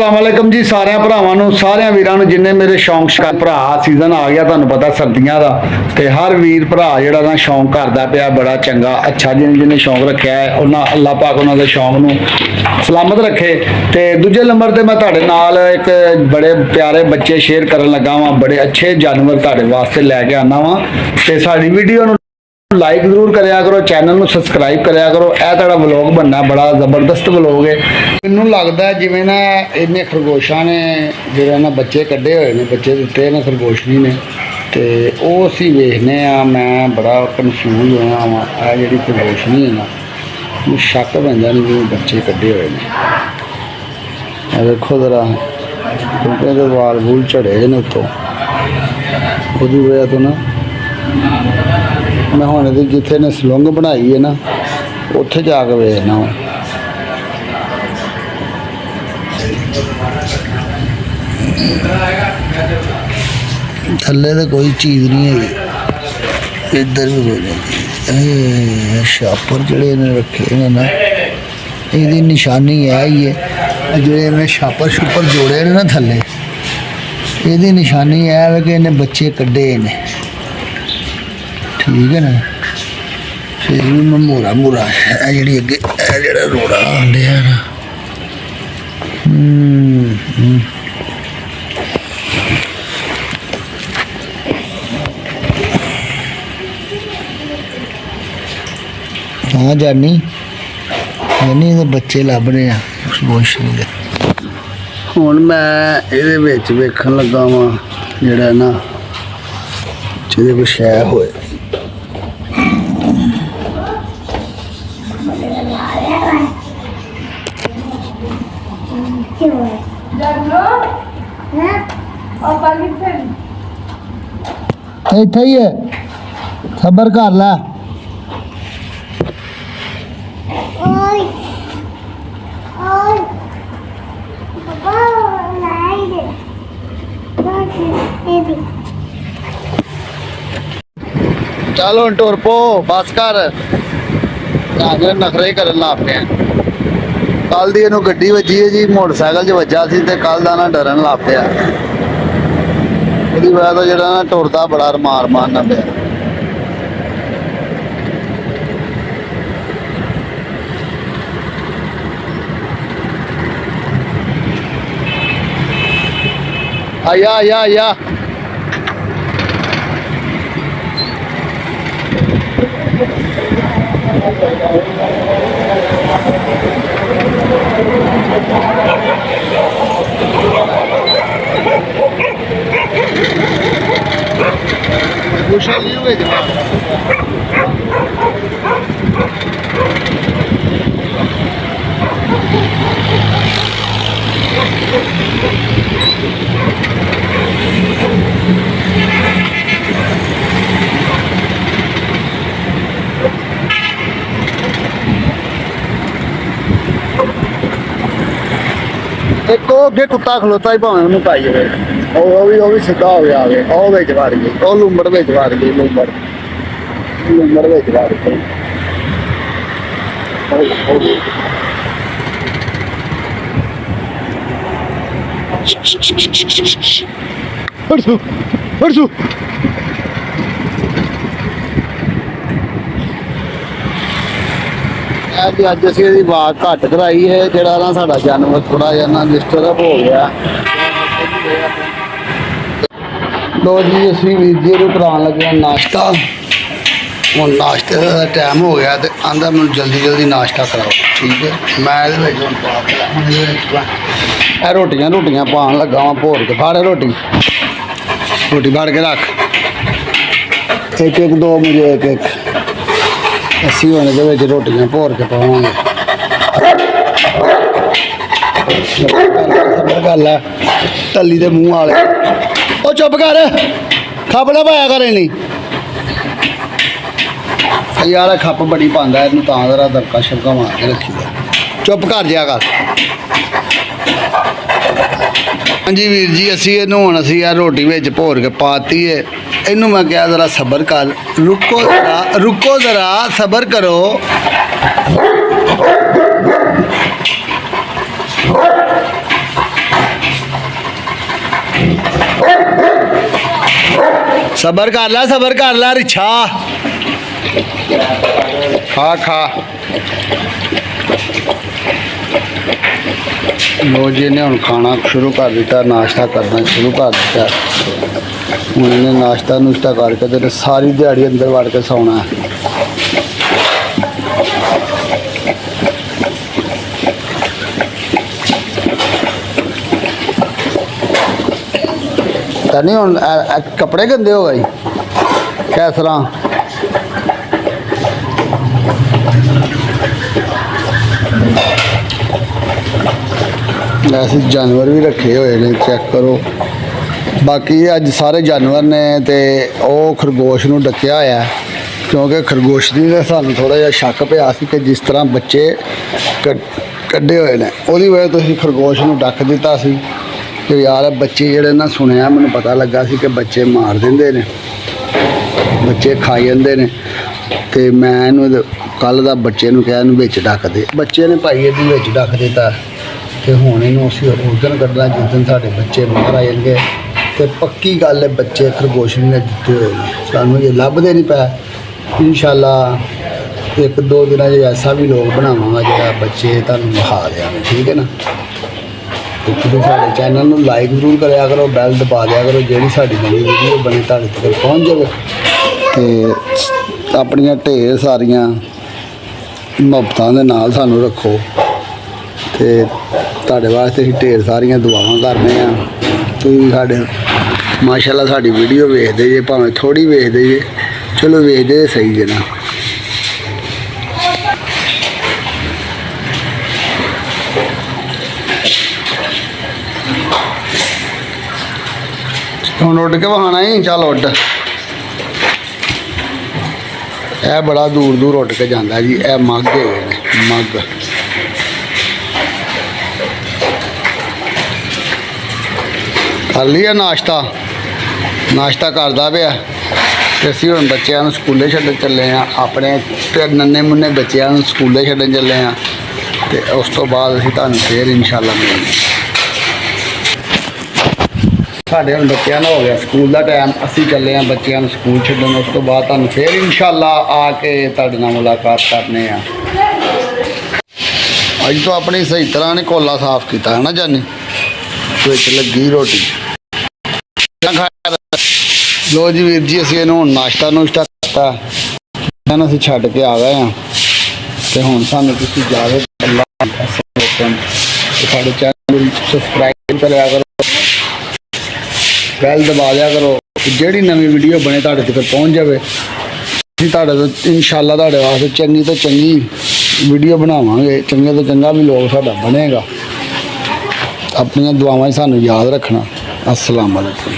अस्सलामुअलैकुम जी सारे भरावां नूं सारे वीरां नूं जिन्ने मेरे शौक शौक भरा सीजन आ गया तुहानूं पता सर्दियां दा ते हर वीर भरा जिहड़ा ना शौक करदा पिया बड़ा चंगा अच्छा जिन्हें जिन्हें शौक रखिया है उन्हां अल्लाह पाक उन्हां दे शौक नूं सलामत रखे। ते दूजे नंबर ते मैं तुहाडे नाल एक बड़े प्यारे बच्चे शेयर करन लगा वां बड़े अच्छे जानवर तुहाडे वास्ते लैके आना वां ते साडी वीडियो नूं लाइक जरूर कराया करो चैनल में सबसक्राइब कराया करो। यह तुहाडा व्लॉग बनना बड़ा जबरदस्त व्लॉग है। मैनूं लगदा है जिवें ना इन्हें खरगोशां ने जिहड़े ना बच्चे कड्ढे होए ने बच्चे दित्ते ने खरगोशनी ने ते ओह असीं वेखने आ। मैं बड़ा कन्फ्यूज होया वां आ जिहड़ी खरगोशनी है ना मैनूं शक पैंदा नहीं कि बच्चे कड्ढे होए ने। देखो जरा क्योंकि ਇਹਦੇ वाल वूल झड़े ने उत्तों ਉਹਦੀ वजह तो ना मैं हुण दी जिथे ने सलुंग बनाई है ना उत्थे जाके वेखना वा। थल्ले तो कोई चीज़ नहीं है इधर भी कोई नहीं छापर जड़े इन्हें रखे ने ना इसकी निशानी है ही है जो इन्हें छापर छुपर जोड़े ने ना थल्ले इसकी निशानी है कि इन्हें बच्चे कड्ढे ने ठीक है ना। फिर भी मैं मोरा मोरा है जी अगे जरा रोड़ा आंदे है ना हाँ जानी जानी तो बच्चे लभ रहे हैं खरगोशनी दे। हुण मैं इहदे विच वेखण लगा वां जिहड़ा ना जिहदे कोई शै होए इत्थे ही है खबर कर ला। चलो टुर पो बस कर नखरे कर ला पे कल दी इनू गड्डी वजी है जी मोटरसाइकिल च वजा सी ते कल दा ना डरन लग पिया ਉਹਦੀ वजह तो ਜਿਹੜਾ ना टुरदा बड़ा रमार मारना ਪਿਆ। आया आया आया खुशहाली हुए जनाब एक अगे कुत्ता खलोता ही भावें उन्होंने पाई जाए वो भी सीधा हो गया आगे वो बिच वड़ गई वो लुंबड़ बिच वड़ गई लुंबड़ लुंबड़ बिच वड़ गई परसू परसू अज असी इसकी आवाज़ घट कराई है जोड़ा ना साडा जानवर थोड़ा जहा ना डिस्टर्ब हो गया। लो जी असी वीर जी को करा लगे नाश्ता हूँ नाश्ते का टाइम हो गया तो आंदा मैं जल्दी जल्दी नाश्ता कराओ ठीक है। मैं रोटियां रोटियां पान लगा वहाँ भोर के फाड़े रोटी रोटी फाड़ के रख एक एक दो मुझे एक एक अस्सी होने के रोटियां भोर के पावांगे। गल है टली के मूँह वाले ओ चुप कर खप ना पाया करे नहीं यार खप बड़ी पाँदा है जरा दबका शबका मार के रखी है चुप कर जिया कर। हाँ जी वीर जी असी हुण असी रोटी विच भोर के पाती है इनू मैं क्या जरा सबर कर रुको जरा सबर करो। सबर कर ला रिछा खा खा। लो जी ने हम खाना शुरू कर दिता, नाश्ता करना शुरू कर दिता। हूँ इन्हें नाश्ता नुश्ता करके तो सारी दिहाड़ी अंदर वड़ के सौना है। नहीं हम कपड़े गंदे हो गए किस तरह ऐसे जानवर भी रखे हुए ने, चेक करो। बाकी अज सारे जानवर ने तो वह खरगोश नूं डकिया होया है, क्योंकि खरगोश की सानूं थोड़ा जिहा शक पिया सी कि जिस तरह बच्चे कड्ढे हुए ने उहदी वजह तो असीं खरगोश नूं डक दिता सी कि यार बच्चे जिहड़े ना, सुनिया मैनूं पता लगा सी कि बच्चे मार देंदे ने, बच्चे खाई जाते हैं। तो मैं इहनूं कल दा बच्चे नूं कहा इहनूं विच डक दे, बच्चे ने भाई इहनूं विच डक दिता। तो हुण इहनूं असीं उस दिन कड्ढना जिस दिन साडे बच्चे बाहर आ जाणगे। तो पक्की गल है बच्चे खरगोश ने दिते हुए हैं, सानूं ये लभदे नहीं पै। इंशाअल्लाह एक दो दिन ऐसा भी लोग बनावांगा जिहड़ा बच्चे तुहानूं विखा देआंगे, ठीक है ना। तो तुसीं साडे चैनल नूं लाइक जरूर करिया करो, बैल दबा दिया करो, जिहड़ी साडी नवीं वीडियो बने तुहाडे तक पहुँच जावे। तो अपनियां ढेर सारियां मुहब्बतां दे नाल सानूं रखो। तो तुहाडे वास्ते असीं ढेर सारियां दुआवां करने आ। तुसीं साडे माशाअल्लाह साडी वीडियो वेखदे जे, भावें थोड़ी वेखदे जे, चलो वेखदे सही जे ना। हुण उड़ के वहाना ही, चल उड़। यह बड़ा दूर दूर उड़ के जाता जी, यह मग है मग। कर लिया नाश्ता, नाश्ता करता पाया। तो असीं हुण बच्चों स्कूले छड्डन चले हाँ, अपने नन्ने मुन्ने बच्चों स्कूले छड्डन चले हाँ। तो उस तो बाद असीं तुहानूं फिर इंशाअल्लाह मिलने। साढ़े हम बच्चों का हो गया स्कूल का टाइम, असी चले हैं बच्चों स्कूल छड्डन। उस तो बाद तुहानूं फिर इंशाअल्लाह आके तुहाडे नाल मुलाकात करने आ। अज तो अपनी सही तरह ने कोला साफ किया है ना जानी, विच लगी रोटी। लो जी वीर जी, असीं इहनूं नाश्ता नुश्ता करता, असीं छड्ड के आ गए हैं। तो हुण सानूं तुसीं इजाजत साडे चैनल सबसक्राइब करिया करो, बैल दबा दिया करो, जिहड़ी नवीं वीडियो बने तुहाडे तक पहुँच जाए। तुहाडे तो इंशाअल्लाह तुहाडे वास्ते चंगी तो चंगी वीडियो बनावांगे, चंगे तो चंगा भी लोग साडा बनेगा। अपनी दुआवां सानूं याद रखना। अस्सलाम वालेकुम।